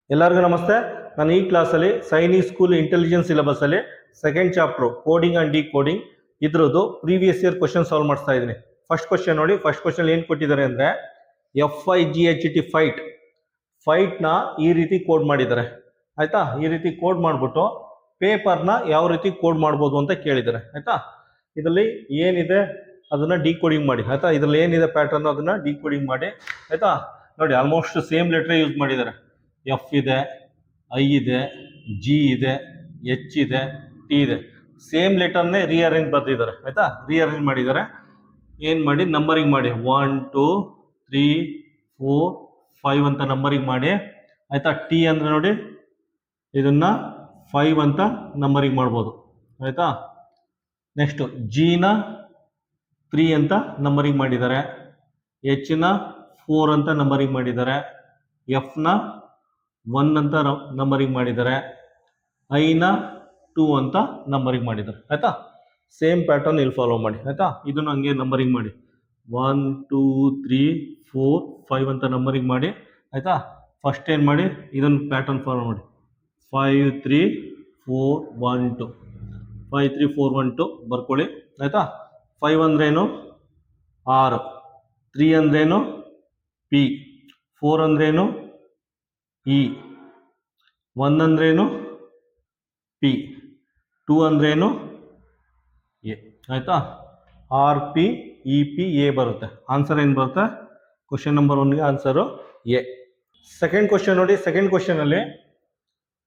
ಎಲ್ಲರಿಗೂ ನಮಸ್ತೆ. ನಾನು ಈ ಕ್ಲಾಸಲ್ಲಿ ಸೈನಿಕ್ ಸ್ಕೂಲ್ ಇಂಟೆಲಿಜೆನ್ಸ್ ಸಿಲೆಬಸ್ಸಲ್ಲಿ second chapter coding and decoding ಇದ್ರದ್ದು ಪ್ರೀವಿಯಸ್ ಇಯರ್ ಕ್ವಶನ್ ಸಾಲ್ವ್ ಮಾಡಿಸ್ತಾ ಇದ್ದೀನಿ. ಫಸ್ಟ್ ಕ್ವಶನ್ ನೋಡಿ. ಫಸ್ಟ್ ಕ್ವಶನ್ ಏನು ಕೊಟ್ಟಿದ್ದಾರೆ ಅಂದರೆ FIGHT ಫೈಟ್ನ ಈ ರೀತಿ ಕೋಡ್ ಮಾಡಿದ್ದಾರೆ. ಆಯಿತಾ, ಈ ರೀತಿ ಕೋಡ್ ಮಾಡಿಬಿಟ್ಟು ಪೇಪರ್ನ ಯಾವ ರೀತಿ ಕೋಡ್ ಮಾಡ್ಬೋದು ಅಂತ ಕೇಳಿದ್ದಾರೆ. ಆಯಿತಾ, ಇದರಲ್ಲಿ ಏನಿದೆ ಅದನ್ನು ಡಿಕೋಡಿಂಗ್ ಮಾಡಿ. ಆಯಿತಾ, ಇದರಲ್ಲಿ ಏನಿದೆ ಪ್ಯಾಟರ್ನ್ ಅದನ್ನು ಡಿಕೋಡಿಂಗ್ ಮಾಡಿ. ಆಯಿತಾ, ನೋಡಿ ಆಲ್ಮೋಸ್ಟ್ ಸೇಮ್ ಲೆಟ್ರೇ ಯೂಸ್ ಮಾಡಿದ್ದಾರೆ. ಎಫ್ ಇದೆ, ಐ ಇದೆ, ಜಿ ಇದೆ, ಎಚ್ ಇದೆ, ಟಿ ಇದೆ. ಸೇಮ್ ಲೆಟರ್ನೇ ರೀಅರೇಂಜ್ ಬರ್ತಿದ್ದಾರೆ. ಆಯಿತಾ, ರೀಅರೇಂಜ್ ಮಾಡಿದ್ದಾರೆ. ಏನು ಮಾಡಿ ನಂಬರಿಂಗ್ ಮಾಡಿ 1 2 3 4 5 ಅಂತ ನಂಬರಿಂಗ್ ಮಾಡಿ. ಆಯಿತಾ, ಟಿ ಅಂದರೆ ನೋಡಿ ಇದನ್ನು 5 ಅಂತ ನಂಬರಿಂಗ್ ಮಾಡ್ಬೋದು. ಆಯಿತಾ, ನೆಕ್ಸ್ಟು ಜಿನ 3 ಅಂತ ನಂಬರಿಂಗ್ ಮಾಡಿದ್ದಾರೆ, ಎಚ್ನ 4 ಅಂತ ನಂಬರಿಂಗ್ ಮಾಡಿದ್ದಾರೆ, ಎಫ್ನ 1 ಅಂತ ನಂಬರಿಂಗ್ ಮಾಡಿದ್ದಾರೆ, ಐನ 2 ಅಂತ ನಂಬರಿಂಗ್ ಮಾಡಿದ್ದಾರೆ. ಆಯಿತಾ, ಸೇಮ್ ಪ್ಯಾಟರ್ನ್ ಇಲ್ಲಿ ಫಾಲೋ ಮಾಡಿ. ಆಯಿತಾ, ಇದನ್ನು ಹಂಗೆ ನಂಬರಿಂಗ್ ಮಾಡಿ 1 2 3 4 5 ಅಂತ ನಂಬರಿಂಗ್ ಮಾಡಿ. ಆಯಿತಾ, ಫಸ್ಟ್ ಏನು ಮಾಡಿ ಇದನ್ನು ಪ್ಯಾಟರ್ನ್ ಫಾಲೋ ಮಾಡಿ 5 3 4 1 2 5 3 4 1 2 ಬರ್ಕೊಳ್ಳಿ. ಆಯಿತಾ, 5 ಅಂದ್ರೇನು ಆರ್, 3 ಅಂದ್ರೇನು ಪಿ, 4 ಅಂದ್ರೇನು ಇ, 1 ಅಂದ್ರೇನು ಪಿ, 2 ಅಂದ್ರೇನು ಎ. ಆಯಿತಾ, R P E P A ಬರುತ್ತೆ. ಆನ್ಸರ್ ಏನು ಬರುತ್ತೆ? ಕ್ವಶನ್ ನಂಬರ್ 1ಗೆ ಆನ್ಸರು ಎ. ಸೆಕೆಂಡ್ ಕ್ವಶನ್ ನೋಡಿ. ಸೆಕೆಂಡ್ ಕ್ವಶನಲ್ಲಿ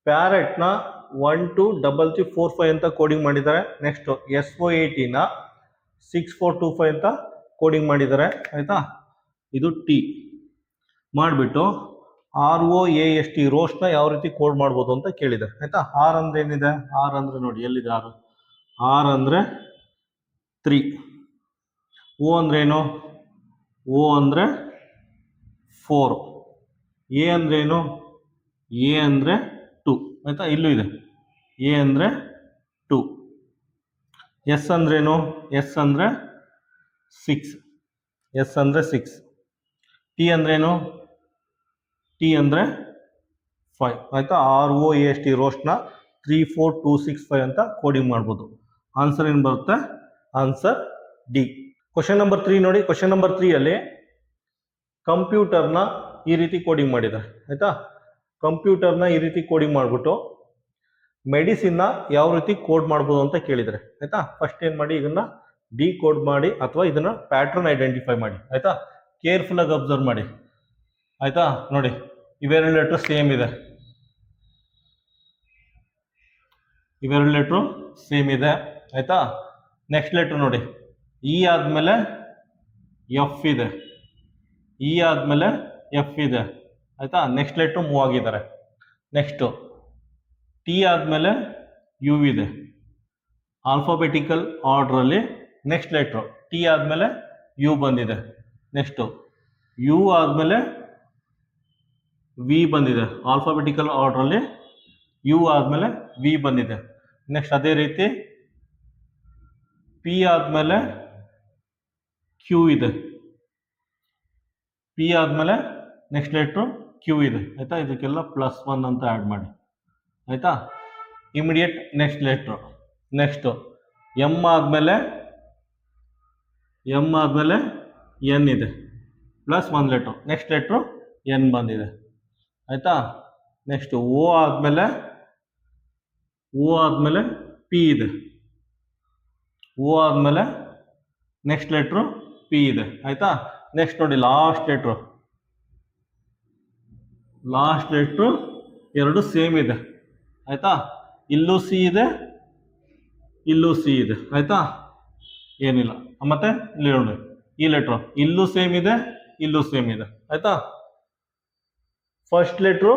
ಪ್ಯಾರೆಟ್ನ 1 2 3 3 4 5 ಅಂತ ಕೋಡಿಂಗ್ ಮಾಡಿದ್ದಾರೆ. ನೆಕ್ಸ್ಟು SOATನ 6 4 2 5 ಅಂತ ಕೋಡಿಂಗ್ ಮಾಡಿದ್ದಾರೆ. ಆಯಿತಾ, ಇದು ಟಿ ಮಾಡಿಬಿಟ್ಟು ROAST ರೋಸ್ಟ್ನ ಯಾವ ರೀತಿ ಕೋಡ್ ಮಾಡ್ಬೋದು ಅಂತ ಕೇಳಿದ್ದಾರೆ. ಆಯಿತಾ, ಆರ್ ಅಂದರೆ ಏನಿದೆ? ಆರ್ ಅಂದರೆ ನೋಡಿ ಎಲ್ಲಿದೆ ಆರು? ಆರ್ ಅಂದರೆ 3. ಓ ಅಂದ್ರೇನು? ಓ ಅಂದರೆ 4. ಎ ಅಂದ್ರೇನು? ಎ ಅಂದರೆ 2. ಆಯಿತಾ, ಇಲ್ಲೂ ಇದೆ ಎ ಅಂದರೆ 2. ಎಸ್ ಅಂದ್ರೇನು? ಎಸ್ ಅಂದರೆ 6. ಎಸ್ ಅಂದರೆ 6. ಟಿ ಅಂದ್ರೇನು? ಟಿ ಅಂದರೆ 5. ಆಯಿತಾ, ROAST ರೋಸ್ಟ್ನ 3 4 2 6 5 ಅಂತ ಕೋಡಿಂಗ್ ಮಾಡ್ಬೋದು. ಆನ್ಸರ್ ಏನು ಬರುತ್ತೆ? Answer D. ಕ್ವಶನ್ ನಂಬರ್ 3 ನೋಡಿ. ಕ್ವಶನ್ ನಂಬರ್ 3ಅಲ್ಲಿ ಕಂಪ್ಯೂಟರ್ನ ಈ ರೀತಿ ಕೋಡಿಂಗ್ ಮಾಡಿದ್ದಾರೆ. ಆಯಿತಾ, ಕಂಪ್ಯೂಟರ್ನ ಈ ರೀತಿ ಕೋಡಿಂಗ್ ಮಾಡಿಬಿಟ್ಟು ಮೆಡಿಸಿನ್ನ ಯಾವ ರೀತಿ ಕೋಡ್ ಮಾಡ್ಬೋದು ಅಂತ ಕೇಳಿದ್ದಾರೆ. ಆಯಿತಾ, ಫಸ್ಟ್ ಏನು ಮಾಡಿ ಇದನ್ನು ಡಿ ಕೋಡ್ ಮಾಡಿ ಅಥವಾ ಇದನ್ನು ಪ್ಯಾಟ್ರನ್ ಐಡೆಂಟಿಫೈ ಮಾಡಿ. ಆಯಿತಾ, ಕೇರ್ಫುಲ್ಲಾಗಿ ಅಬ್ಸರ್ವ್ ಮಾಡಿ. ಆಯಿತಾ, ನೋಡಿ ಇವೆರಡು ಲೆಟ್ರು ಸೇಮ್ ಇದೆ, ಇವೆರಡು ಲೆಟ್ರು ಸೇಮ್ ಇದೆ. ಆಯಿತಾ, ನೆಕ್ಸ್ಟ್ ಲೆಟ್ರು ನೋಡಿ ಇ ಆದಮೇಲೆ ಎಫ್ ಇದೆ, ಇ ಆದಮೇಲೆ ಎಫ್ ಇದೆ. ಆಯಿತಾ, ನೆಕ್ಸ್ಟ್ ಲೆಟ್ರು ಮೂವ್ ಆಗಿದ್ದಾರೆ. ನೆಕ್ಸ್ಟು ಟಿ ಆದಮೇಲೆ ಯು ಇದೆ. ಆಲ್ಫಾಬೆಟಿಕಲ್ ಆರ್ಡ್ರಲ್ಲಿ ನೆಕ್ಸ್ಟ್ ಲೆಟ್ರು ಟಿ ಆದಮೇಲೆ ಯು ಬಂದಿದೆ. ನೆಕ್ಸ್ಟು ಯು ಆದಮೇಲೆ ವಿ ಬಂದಿದೆ. ಆಲ್ಫಾಬೆಟಿಕಲ್ ಆರ್ಡ್ರಲ್ಲಿ ಯು ಆದಮೇಲೆ ವಿ ಬಂದಿದೆ. ನೆಕ್ಸ್ಟ್ ಅದೇ ರೀತಿ ಪಿ ಆದಮೇಲೆ ಕ್ಯೂ ಇದೆ, ಪಿ ಆದಮೇಲೆ ನೆಕ್ಸ್ಟ್ ಲೆಟ್ರು ಕ್ಯೂ ಇದೆ. ಆಯಿತಾ, ಇದಕ್ಕೆಲ್ಲ +1 ಅಂತ ಆ್ಯಡ್ ಮಾಡಿ. ಆಯಿತಾ, immediate next letter. Next M ಆದಮೇಲೆ ಎನ್ ಇದೆ, +1 ಲೆಟ್ರು. ನೆಕ್ಸ್ಟ್ ಲೆಟ್ರು ಎನ್ ಬಂದಿದೆ. ಆಯಿತಾ, ನೆಕ್ಸ್ಟು ಓ ಆದಮೇಲೆ ಪಿ ಇದೆ, ಓ ಆದಮೇಲೆ ನೆಕ್ಸ್ಟ್ ಲೆಟ್ರು ಪಿ ಇದೆ. ಆಯಿತಾ, ನೆಕ್ಸ್ಟ್ ನೋಡಿ ಲಾಸ್ಟ್ ಲೆಟ್ರು ಎರಡು ಸೇಮ್ ಇದೆ. ಆಯಿತಾ, ಇಲ್ಲೂ ಸಿ ಇದೆ, ಇಲ್ಲೂ ಸಿ ಇದೆ. ಆಯಿತಾ, ಏನಿಲ್ಲ. ಮತ್ತೆ ಇಲ್ಲಿ ನೋಡಿ ಈ ಲೆಟ್ರು ಇಲ್ಲೂ ಸೇಮ್ ಇದೆ, ಇಲ್ಲೂ ಸೇಮ್ ಇದೆ. ಆಯಿತಾ, ಫಸ್ಟ್ ಲೆಟ್ರು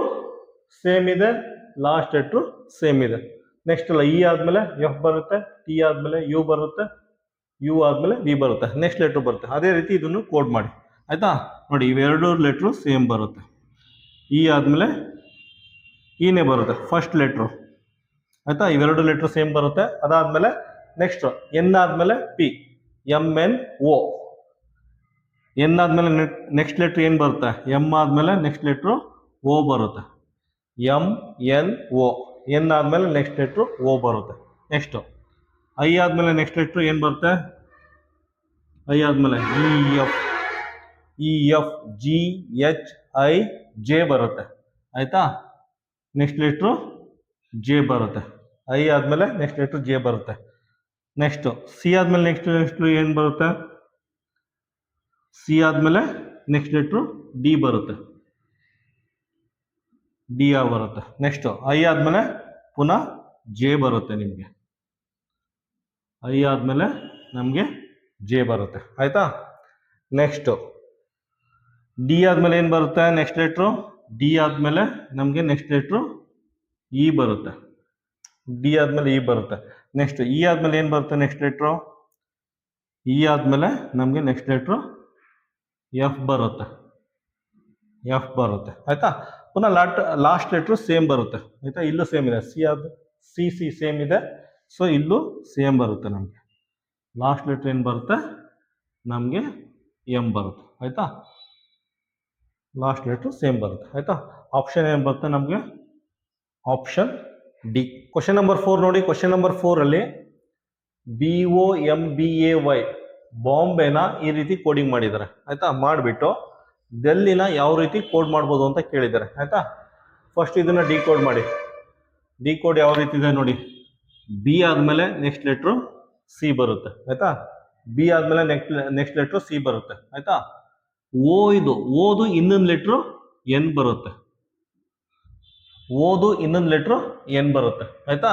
ಸೇಮ್ ಇದೆ, ಲಾಸ್ಟ್ ಲೆಟ್ರು ಸೇಮ್ ಇದೆ. ನೆಕ್ಸ್ಟ್ ಅಲ್ಲ ಇ ಆದಮೇಲೆ ಎಫ್ ಬರುತ್ತೆ, ಟಿ ಆದಮೇಲೆ ಯು ಬರುತ್ತೆ, ಯು ಆದಮೇಲೆ ವಿ ಬರುತ್ತೆ, ನೆಕ್ಸ್ಟ್ ಲೆಟ್ರು ಬರುತ್ತೆ. ಅದೇ ರೀತಿ ಇದನ್ನು ಕೋಡ್ ಮಾಡಿ. ಆಯಿತಾ, ನೋಡಿ ಇವೆರಡು ಲೆಟ್ರು ಸೇಮ್ ಬರುತ್ತೆ. ಇ ಆದಮೇಲೆ ಇನೇ ಬರುತ್ತೆ ಫಸ್ಟ್ ಲೆಟ್ರು. ಆಯಿತಾ, ಇವೆರಡು ಲೆಟ್ರು ಸೇಮ್ ಬರುತ್ತೆ. ಅದಾದಮೇಲೆ ನೆಕ್ಸ್ಟ್ ಎನ್ ಆದಮೇಲೆ ಪಿ, MNO. ಎನ್ ಆದಮೇಲೆ ನೆಕ್ಸ್ಟ್ ಲೆಟ್ರ್ ಏನು ಬರುತ್ತೆ? ಎಮ್ ಆದಮೇಲೆ ನೆಕ್ಸ್ಟ್ ಲೆಟ್ರು ಓ ಬರುತ್ತೆ. ಎಮ್ ಎನ್ ಒ. ಎನ್ ಆದಮೇಲೆ ನೆಕ್ಸ್ಟ್ ಲೆಟ್ರು ಓ ಬರುತ್ತೆ. ನೆಕ್ಸ್ಟು ಐ ಆದಮೇಲೆ ನೆಕ್ಸ್ಟ್ ಲೆಟ್ರು ಏನು ಬರುತ್ತೆ? ಐ ಆದಮೇಲೆ E F G H I J ಬರುತ್ತೆ. ಆಯಿತಾ? ನೆಕ್ಸ್ಟ್ ಲೆಟ್ರು ಜೆ ಬರುತ್ತೆ. ಐ ಆದಮೇಲೆ ನೆಕ್ಸ್ಟ್ ಲೆಟ್ರು ಜೆ ಬರುತ್ತೆ. ನೆಕ್ಸ್ಟು ಸಿ ಆದಮೇಲೆ ನೆಕ್ಸ್ಟ್ ಲೆಟ್ರು ಏನು ಬರುತ್ತೆ? ಸಿ ಆದಮೇಲೆ ನೆಕ್ಸ್ಟ್ ಲೆಟ್ರು ಡಿ ಬರುತ್ತೆ. ಡಿ ಆರ್ ಬರುತ್ತೆ. ನೆಕ್ಸ್ಟು ಐ ಆದಮೇಲೆ ಪುನಃ ಜೆ ಬರುತ್ತೆ ನಿಮಗೆ. ಐ ಆದಮೇಲೆ ನಮಗೆ ಜೆ ಬರುತ್ತೆ. ಆಯಿತಾ? ನೆಕ್ಸ್ಟು ಡಿ ಆದಮೇಲೆ ಏನು ಬರುತ್ತೆ? ನೆಕ್ಸ್ಟ್ ಲೆಟ್ರು ಡಿ ಆದಮೇಲೆ ನಮಗೆ ನೆಕ್ಸ್ಟ್ ಲೆಟ್ರು ಇ ಬರುತ್ತೆ. ಡಿ ಆದಮೇಲೆ ಇ ಬರುತ್ತೆ. ನೆಕ್ಸ್ಟ್ ಇ ಆದಮೇಲೆ ಏನು ಬರುತ್ತೆ? ನೆಕ್ಸ್ಟ್ ಲೆಟ್ರು ಇ ಆದಮೇಲೆ ನಮಗೆ ನೆಕ್ಸ್ಟ್ ಲೆಟ್ರು ಎಫ್ ಬರುತ್ತೆ. ಎಫ್ ಬರುತ್ತೆ. ಆಯಿತಾ? ಪುನಃ ಲಾಸ್ಟ್ ಲೆಟ್ರು ಸೇಮ್ ಬರುತ್ತೆ. ಆಯಿತಾ? ಇಲ್ಲೂ ಸೇಮ್ ಇದೆ. ಸಿ ಸೇಮ್ ಇದೆ. ಸೊ ಇಲ್ಲೂ ಸೇಮ್ ಬರುತ್ತೆ ನಮಗೆ. ಲಾಸ್ಟ್ ಲೆಟ್ರ್ ಏನು ಬರುತ್ತೆ? ನಮಗೆ ಎಮ್ ಬರುತ್ತೆ. ಆಯಿತಾ? ಲಾಸ್ಟ್ ಲೆಟ್ರು ಸೇಮ್ ಬರುತ್ತೆ. ಆಯಿತಾ? ಆಪ್ಷನ್ ಏನು ಬರುತ್ತೆ ನಮಗೆ? Option D. ಕ್ವಶನ್ ನಂಬರ್ 4 ನೋಡಿ. ಕ್ವಶನ್ ನಂಬರ್ 4ಅಲ್ಲಿ BOMBAY ಬಾಂಬೆನ ಈ ರೀತಿ ಕೋಡಿಂಗ್ ಮಾಡಿದ್ದಾರೆ. ಆಯಿತಾ? ಮಾಡಿಬಿಟ್ಟು ಡೆಲ್ಲಿನ ಯಾವ ರೀತಿ ಕೋಡ್ ಮಾಡ್ಬೋದು ಅಂತ ಕೇಳಿದ್ದಾರೆ. ಆಯಿತಾ? ಫಸ್ಟ್ ಇದನ್ನು ಡಿಕೋಡ್ ಮಾಡಿ. ಡಿಕೋಡ್ ಯಾವ ರೀತಿ ಇದೆ ನೋಡಿ. ಬಿ ಆದಮೇಲೆ ನೆಕ್ಸ್ಟ್ ಲೆಟ್ರು ಸಿ ಬರುತ್ತೆ. ಆಯಿತಾ? ಬಿ ಆದಮೇಲೆ ನೆಕ್ಸ್ಟ್ ಲೆಟ್ರು ಸಿ ಬರುತ್ತೆ. ಆಯಿತಾ? ಓದು ಇನ್ನೊಂದು ಲೆಟ್ರು ಎನ್ ಬರುತ್ತೆ. ಓದು ಇನ್ನೊಂದು ಲೆಟ್ರು ಎನ್ ಬರುತ್ತೆ. ಆಯಿತಾ?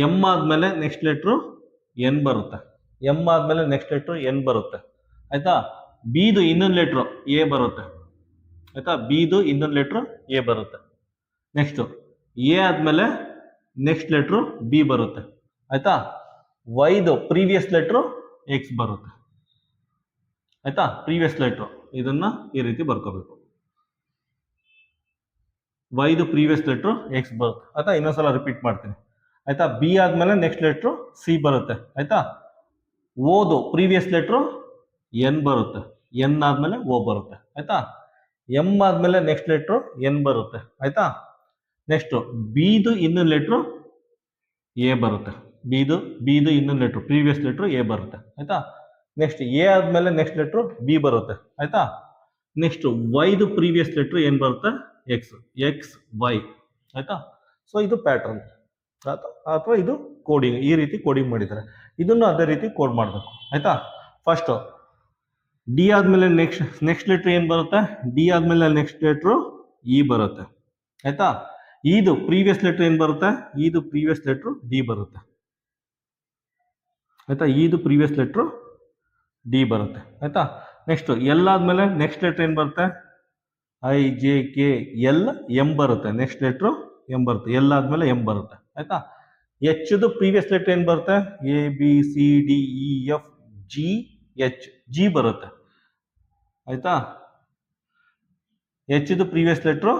ಎಮ್ ಆದಮೇಲೆ ನೆಕ್ಸ್ಟ್ ಲೆಟ್ರು ಎನ್ ಬರುತ್ತೆ. ಎಮ್ ಆದಮೇಲೆ ನೆಕ್ಸ್ಟ್ ಲೆಟ್ರು ಎನ್ ಬರುತ್ತೆ. ಆಯಿತಾ? ಬಿದು ಇನ್ನೊಂದು ಲೆಟ್ರು ಎ ಬರುತ್ತೆ. ಆಯಿತಾ? ಬಿದು ಇನ್ನೊಂದು ಲೆಟ್ರು ಎ ಬರುತ್ತೆ. ನೆಕ್ಸ್ಟು ಎ ಆದಮೇಲೆ ನೆಕ್ಸ್ಟ್ ಲೆಟ್ರು ಬಿ ಬರುತ್ತೆ. ಆಯಿತಾ? ವೈದು ಪ್ರೀವಿಯಸ್ ಲೆಟ್ರು ಎಕ್ಸ್ ಬರುತ್ತೆ. ಆಯಿತಾ? ಪ್ರೀವಿಯಸ್ ಲೆಟ್ರು ಇದನ್ನು ಈ ರೀತಿ ಬರ್ಕೋಬೇಕು. ವೈದು ಪ್ರೀವಿಯಸ್ ಲೆಟ್ರು ಎಕ್ಸ್ ಬರುತ್ತೆ. ಆಯಿತಾ? ಇನ್ನೊಂದ್ಸಲ ರಿಪೀಟ್ ಮಾಡ್ತೀನಿ. ಆಯಿತಾ? ಬಿ ಆದಮೇಲೆ ನೆಕ್ಸ್ಟ್ ಲೆಟ್ರು ಸಿ ಬರುತ್ತೆ. ಆಯಿತಾ? ಓದು ಪ್ರೀವಿಯಸ್ ಲೆಟ್ರು ಎನ್ ಬರುತ್ತೆ. ಎನ್ ಆದಮೇಲೆ ಓ ಬರುತ್ತೆ. ಆಯಿತಾ? ಎಮ್ ಆದಮೇಲೆ ನೆಕ್ಸ್ಟ್ ಲೆಟ್ರು ಎನ್ ಬರುತ್ತೆ. ಆಯಿತಾ? ನೆಕ್ಸ್ಟು ಬಿದು ಇನ್ನೊಂದು ಲೆಟ್ರು ಎ ಬರುತ್ತೆ. ಬಿದು ಇನ್ನೊಂದು ಲೆಟ್ರು ಪ್ರೀವಿಯಸ್ ಲೆಟ್ರು ಎ ಬರುತ್ತೆ. ಆಯಿತಾ? ನೆಕ್ಸ್ಟ್ ಎ ಆದಮೇಲೆ ನೆಕ್ಸ್ಟ್ ಲೆಟ್ರು ಬಿ ಬರುತ್ತೆ. ಆಯಿತಾ? ನೆಕ್ಸ್ಟು ವೈದು ಪ್ರೀವಿಯಸ್ ಲೆಟ್ರು ಏನು ಬರುತ್ತೆ? X Y. ಆಯಿತಾ? ಸೊ ಇದು ಪ್ಯಾಟರ್ನ್ ಅಥವಾ ಇದು ಕೋಡಿಂಗ್. ಈ ರೀತಿ ಕೋಡಿಂಗ್ ಮಾಡಿದ್ದಾರೆ. ಇದನ್ನು ಅದೇ ರೀತಿ ಕೋಡ್ ಮಾಡಬೇಕು. ಆಯಿತಾ? ಫಸ್ಟು ಡಿ ಆದಮೇಲೆ ನೆಕ್ಸ್ಟ್ ಲೆಟ್ರ್ ಏನು ಬರುತ್ತೆ? ಡಿ ಆದಮೇಲೆ ನೆಕ್ಸ್ಟ್ ಲೆಟ್ರು ಇ ಬರುತ್ತೆ. ಆಯಿತಾ? ಇದು ಪ್ರೀವಿಯಸ್ ಲೆಟ್ರ್ ಏನು ಬರುತ್ತೆ? ಇದು ಪ್ರೀವಿಯಸ್ ಲೆಟ್ರು ಡಿ ಬರುತ್ತೆ. ಆಯಿತಾ? ಇದು ಪ್ರೀವಿಯಸ್ ಲೆಟ್ರು ಡಿ ಬರುತ್ತೆ. ಆಯಿತಾ? ನೆಕ್ಸ್ಟು ಎಲ್ ಆದಮೇಲೆ ನೆಕ್ಸ್ಟ್ ಲೆಟ್ರ್ ಏನು ಬರುತ್ತೆ? I J K L M ಬರುತ್ತೆ. ನೆಕ್ಸ್ಟ್ ಲೆಟ್ರು ಎಮ್ ಬರುತ್ತೆ. ಎಲ್ ಆದಮೇಲೆ ಎಮ್ ಬರುತ್ತೆ. ಆಯಿತಾ? ಎಚ್ದು ಪ್ರೀವಿಯಸ್ ಲೆಟ್ರ್ ಏನು ಬರುತ್ತೆ? A B C D E F G H G ಬರುತ್ತೆ. ಆಯಿತಾ? ಎಚ್ದು ಪ್ರೀವಿಯಸ್ ಲೆಟ್ರು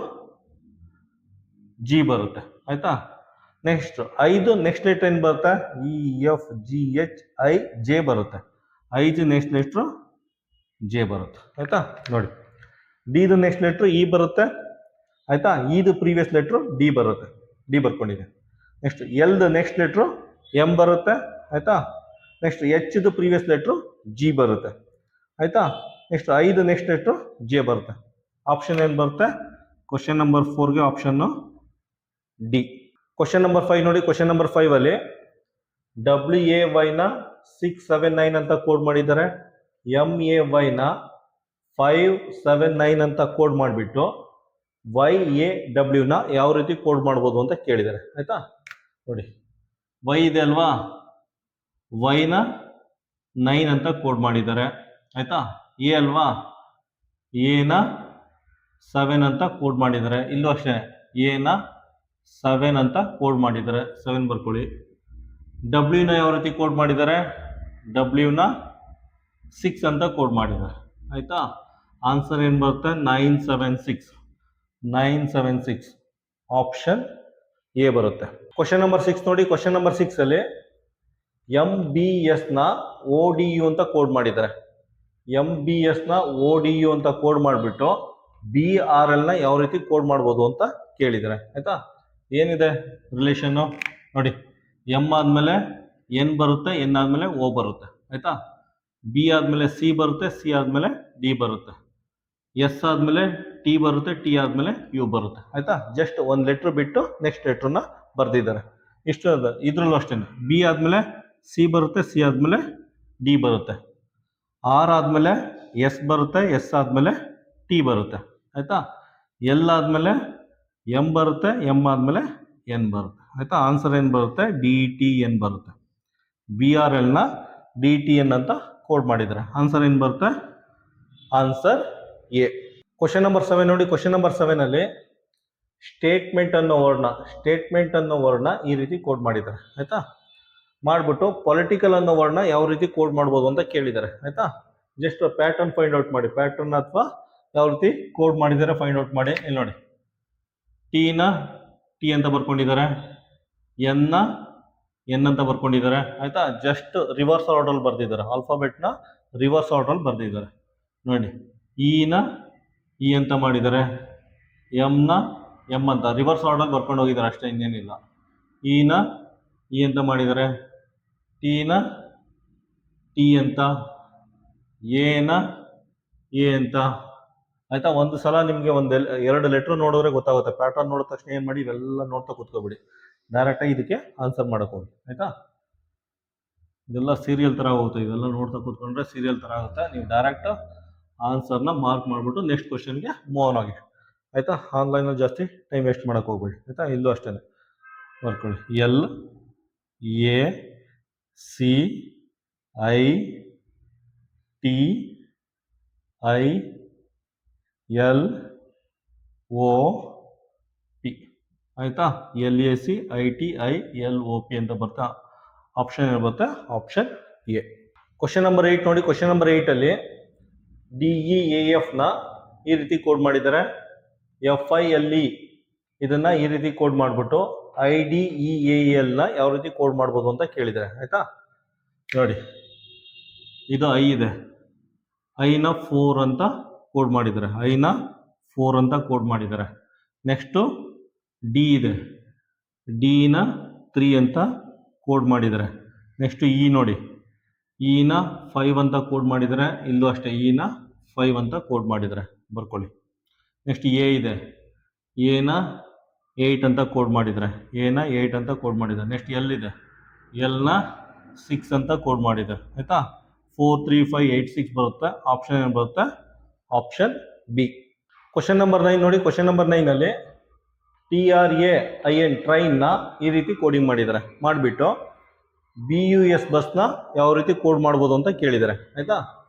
ಜಿ ಬರುತ್ತೆ. ಆಯಿತಾ? ನೆಕ್ಸ್ಟ್ ಐದು ನೆಕ್ಸ್ಟ್ ಲೆಟ್ರ್ ಏನು ಬರುತ್ತೆ? E F G H I J ಬರುತ್ತೆ. ಐದು ನೆಕ್ಸ್ಟ್ ಲೆಟ್ರು ಜೆ ಬರುತ್ತೆ. ಆಯಿತಾ? ನೋಡಿ, ಡಿದು ನೆಕ್ಸ್ಟ್ ಲೆಟ್ರು ಇ ಬರುತ್ತೆ. ಆಯಿತಾ? ಇದು ಪ್ರೀವಿಯಸ್ ಲೆಟ್ರು ಡಿ ಬರುತ್ತೆ. ಡಿ ಬರ್ಕೊಂಡಿದೆ. ನೆಕ್ಸ್ಟ್ ಎಲ್ದು ನೆಕ್ಸ್ಟ್ ಲೆಟ್ರು ಎಮ್ ಬರುತ್ತೆ. ಆಯಿತಾ? ನೆಕ್ಸ್ಟ್ ಎಚ್ದು ಪ್ರೀವಿಯಸ್ ಲೆಟ್ರು ಜಿ ಬರುತ್ತೆ. ಆಯಿತಾ? ನೆಕ್ಸ್ಟ್ ಐದು ನೆಕ್ಸ್ಟ್ ಲೆಟ್ರು ಜೆ ಬರುತ್ತೆ. ಆಪ್ಷನ್ ಏನು ಬರುತ್ತೆ? ಕ್ವಶನ್ ನಂಬರ್ 4ಗೆ ಆಪ್ಷನ್ನು ಡಿ. ಕ್ವಶನ್ ನಂಬರ್ 5 ನೋಡಿ. ಕ್ವಶನ್ ನಂಬರ್ 5ಅಲ್ಲಿ WAYನ 679 ಅಂತ ಕೋಡ್ ಮಾಡಿದ್ದಾರೆ. MAYನ 579 ಅಂತ ಕೋಡ್ ಮಾಡಿಬಿಟ್ಟು YAWನ ಯಾವ ರೀತಿ ಕೋಡ್ ಮಾಡ್ಬೋದು ಅಂತ ಕೇಳಿದ್ದಾರೆ. ಆಯಿತಾ? ನೋಡಿ, ವೈ ಇದೆ ಅಲ್ವಾ? ವೈನ 9 ಅಂತ ಕೋಡ್ ಮಾಡಿದ್ದಾರೆ. ಆಯಿತಾ? ಎ ಅಲ್ವಾ? ಎನ 7 ಅಂತ ಕೋಡ್ ಮಾಡಿದ್ದಾರೆ. ಇಲ್ಲೂ ಅಷ್ಟೇ ಎನ 7 ಅಂತ ಕೋಡ್ ಮಾಡಿದ್ದಾರೆ. 7 ಬರ್ಕೊಳ್ಳಿ. ಡಬ್ಲ್ಯೂನ ಯಾವ ರೀತಿ ಕೋಡ್ ಮಾಡಿದ್ದಾರೆ? ಡಬ್ಲ್ಯೂನ 6 ಅಂತ ಕೋಡ್ ಮಾಡಿದ್ದಾರೆ. ಆಯಿತಾ? ಆನ್ಸರ್ ಏನು ಬರುತ್ತೆ? 976 ಆಪ್ಷನ್ ಎ ಬರುತ್ತೆ. ಕ್ವಶನ್ ನಂಬರ್ 6 ನೋಡಿ. ಕ್ವಶನ್ ನಂಬರ್ 6ಅಲ್ಲಿ MBSನ ODU ಅಂತ ಕೋಡ್ ಮಾಡಿದ್ದಾರೆ. MBSನ ODU ಅಂತ ಕೋಡ್ ಮಾಡಿಬಿಟ್ಟು BRL ನ ಯಾವ ರೀತಿ ಕೋಡ್ ಮಾಡ್ಬೋದು ಅಂತ ಕೇಳಿದ್ದಾರೆ ಆಯ್ತಾ. ಏನಿದೆ ರಿಲೇಷನ್ನು ನೋಡಿ, ಎಮ್ ಆದ್ಮೇಲೆ ಎನ್ ಬರುತ್ತೆ, ಎನ್ ಆದ್ಮೇಲೆ ಓ ಬರುತ್ತೆ ಆಯ್ತಾ. ಬಿ ಆದ್ಮೇಲೆ ಸಿ ಬರುತ್ತೆ, ಸಿ ಆದ್ಮೇಲೆ ಡಿ ಬರುತ್ತೆ, ಎಸ್ ಆದ್ಮೇಲೆ ಟಿ ಬರುತ್ತೆ, ಟಿ ಆದ್ಮೇಲೆ ಯು ಬರುತ್ತೆ ಆಯ್ತಾ. ಜಸ್ಟ್ ಒಂದು ಲೆಟ್ರ್ ಬಿಟ್ಟು ನೆಕ್ಸ್ಟ್ ಲೆಟ್ರನ್ನ ಬರ್ದಿದ್ದಾರೆ. ಇಷ್ಟು ಅದ. ಇದ್ರಲ್ಲೂ ಅಷ್ಟೇ, ಬಿ ಆದ್ಮೇಲೆ ಸಿ ಬರುತ್ತೆ, ಸಿ ಆದ್ಮೇಲೆ ಡಿ ಬರುತ್ತೆ, ಆರ್ ಆದ್ಮೇಲೆ ಎಸ್ ಬರುತ್ತೆ, ಎಸ್ ಆದ್ಮೇಲೆ ಟಿ ಬರುತ್ತೆ ಆಯ್ತಾ. ಎಲ್ ಆದ್ಮೇಲೆ ಎಂ ಬರುತ್ತೆ, ಎಂ ಆದ್ಮೇಲೆ ಎನ್ ಬರುತ್ತೆ ಆಯ್ತಾ. ಆನ್ಸರ್ ಏನು ಬರುತ್ತೆ? DTN ಬರುತ್ತೆ. BRL ನ DTN ಅಂತ ಕೋಡ್ ಮಾಡಿದ್ದಾರೆ. ಆನ್ಸರ್ ಏನು ಬರುತ್ತೆ? Answer A. ಕ್ವಶನ್ ನಂಬರ್ 7 ನೋಡಿ. ಕ್ವಶನ್ ನಂಬರ್ 7 ಅಲ್ಲಿ ಸ್ಟೇಟ್ಮೆಂಟ್ ಅನ್ನೋ ವರ್ಡ್ನ ಈ ರೀತಿ ಕೋಡ್ ಮಾಡಿದ್ದಾರೆ ಆಯ್ತಾ. ಮಾಡ್ಬಿಟ್ಟು ಪೊಲಿಟಿಕಲ್ ಅನ್ನೋ ವರ್ಡ್ನ ಯಾವ ರೀತಿ ಕೋಡ್ ಮಾಡ್ಬೋದು ಅಂತ ಕೇಳಿದ್ದಾರೆ ಆಯ್ತಾ. ಜಸ್ಟ್ ಪ್ಯಾಟರ್ನ್ ಫೈಂಡ್ ಔಟ್ ಮಾಡಿ, ಪ್ಯಾಟರ್ನ್ ಅಥವಾ ಯಾವ ರೀತಿ ಕೋಡ್ ಮಾಡಿದ್ದಾರೆ ಫೈಂಡ್ ಔಟ್ ಮಾಡಿ. ಇಲ್ಲಿ ನೋಡಿ, ಟಿನ ಟಿ ಅಂತ ಬರ್ಕೊಂಡಿದ್ದಾರೆ, ಎನ್ನ ಎನ್ ಅಂತ ಬರ್ಕೊಂಡಿದ್ದಾರೆ ಆಯ್ತಾ. ಜಸ್ಟ್ ರಿವರ್ಸ್ ಆರ್ಡರ್ ಬರ್ದಿದ್ದಾರೆ, ಆಲ್ಫಾಬೆಟ್ನ ರಿವರ್ಸ್ ಆರ್ಡರ್ ಬರ್ದಿದ್ದಾರೆ ನೋಡಿ. ಇನ ಇ ಅಂತ ಮಾಡಿದ್ದಾರೆ, ಎಮ್ನ ಎಮ್ ಅಂತ ರಿವರ್ಸ್ ಆರ್ಡರ್ ಬರ್ಕೊಂಡು ಹೋಗಿದ್ದಾರೆ ಅಷ್ಟೇ, ಇನ್ನೇನಿಲ್ಲ. ಇನ ಇ ಅಂತ ಮಾಡಿದ್ದಾರೆ, ಟಿನ ಟಿ ಅಂತ, ಎನ ಎ ಅಂತ ಆಯ್ತಾ. ಒಂದು ಸಲ ನಿಮಗೆ ಎರಡು ಲೆಟ್ರ್ ನೋಡಿದ್ರೆ ಗೊತ್ತಾಗುತ್ತೆ. ಪ್ಯಾಟರ್ನ್ ನೋಡಿದ ತಕ್ಷಣ ಏನು ಮಾಡಿ, ಇವೆಲ್ಲ ನೋಡ್ತಾ ಕೂತ್ಕೋಬಿಡಿ, ಡೈರೆಕ್ಟಾಗಿ ಇದಕ್ಕೆ ಆನ್ಸರ್ ಮಾಡಕ್ ಹೋಗಿ ಆಯ್ತಾ. ಇದೆಲ್ಲ ಸೀರಿಯಲ್ ಥರ ಹೋಗುತ್ತೆ, ಇವೆಲ್ಲ ನೋಡ್ತಾ ಕೂತ್ಕೊಂಡ್ರೆ ಸೀರಿಯಲ್ ಥರ ಆಗುತ್ತೆ. ನೀವು ಡೈರೆಕ್ಟ್ ಆನ್ಸರ್ನ ಮಾರ್ಕ್ ಮಾಡಿಬಿಟ್ಟು ನೆಕ್ಸ್ಟ್ ಕ್ವಶನ್ಗೆ ಮೂವ್ ಆನ್ ಆಗಿ ಆಯ್ತಾ. ಆನ್ಲೈನಲ್ಲಿ ಜಾಸ್ತಿ ಟೈಮ್ ವೇಸ್ಟ್ ಮಾಡೋಕೆ ಹೋಗ್ಬೇಡಿ ಆಯ್ತಾ. ಇಲ್ಲೂ ಅಷ್ಟೇ ಬರ್ಕೊಳ್ಳಿ, L A C I T I L O P ಆಯ್ತಾ. LACITILOP ಅಂತ ಬರ್ತಾ ಆಪ್ಷನ್ ಏನು ಬರುತ್ತೆ? Option A. ಕ್ವಶನ್ ನಂಬರ್ 8 ನೋಡಿ. ಕ್ವಶನ್ ನಂಬರ್ 8 ಅಲ್ಲಿ DEAF ನ ಈ ರೀತಿ ಕೋಡ್ ಮಾಡಿದ್ದಾರೆ, FILE ಇದನ್ನ ಈ ರೀತಿ ಕೋಡ್ ಮಾಡಿಬಿಟ್ಟು IDEAL ನ ಯಾವ ರೀತಿ ಕೋಡ್ ಮಾಡ್ಬೋದು ಅಂತ ಕೇಳಿದ್ದಾರೆ ಆಯ್ತಾ. ನೋಡಿ, ಇದು ಐ ಇದೆ, ಐನ 4 ಅಂತ ಕೋಡ್ ಮಾಡಿದ್ದಾರೆ, ಐನ 4 ಅಂತ ಕೋಡ್ ಮಾಡಿದ್ದಾರೆ. ನೆಕ್ಸ್ಟು ಡಿ ಇದೆ, ಡಿನ 3 ಅಂತ ಕೋಡ್ ಮಾಡಿದ್ದಾರೆ. ನೆಕ್ಸ್ಟು ಇ ನೋಡಿ, ಇನ 5 ಅಂತ ಕೋಡ್ ಮಾಡಿದ್ದಾರೆ, ಇಲ್ಲೂ ಅಷ್ಟೇ ಇನ 5 ಅಂತ ಕೋಡ್ ಮಾಡಿದ್ದಾರೆ, ಬರ್ಕೊಳ್ಳಿ. ನೆಕ್ಸ್ಟ್ ಎ ಇದೆ, ಎನ 8 ಅಂತ ಕೋಡ್ ಮಾಡಿದ್ದಾರೆ, ಎನ 8 ಅಂತ ಕೋಡ್ ಮಾಡಿದ್ದಾರೆ. ನೆಕ್ಸ್ಟ್ ಎಲ್ ಇದೆ, ಎಲ್ನ 6 ಅಂತ ಕೋಡ್ ಮಾಡಿದ್ದಾರೆ ಆಯ್ತಾ. 4 3 5 8 6 ಬರುತ್ತೆ. ಆಪ್ಷನ್ ಏನು ಬರುತ್ತೆ? Option B. ಕ್ವಶನ್ ನಂಬರ್ 9 ನೋಡಿ. ಕ್ವಶನ್ ನಂಬರ್ 9 ಅಲ್ಲಿ TRAIN ಟ್ರೈನ್ನ ಈ ರೀತಿ ಕೋಡಿಂಗ್ ಮಾಡಿದ್ದಾರೆ. ಮಾಡಿಬಿಟ್ಟು BUS ಬಸ್ನ ಯಾವ ರೀತಿ ಕೋಡ್ ಮಾಡ್ಬೋದು ಅಂತ ಕೇಳಿದ್ದಾರೆ ಆಯ್ತಾ.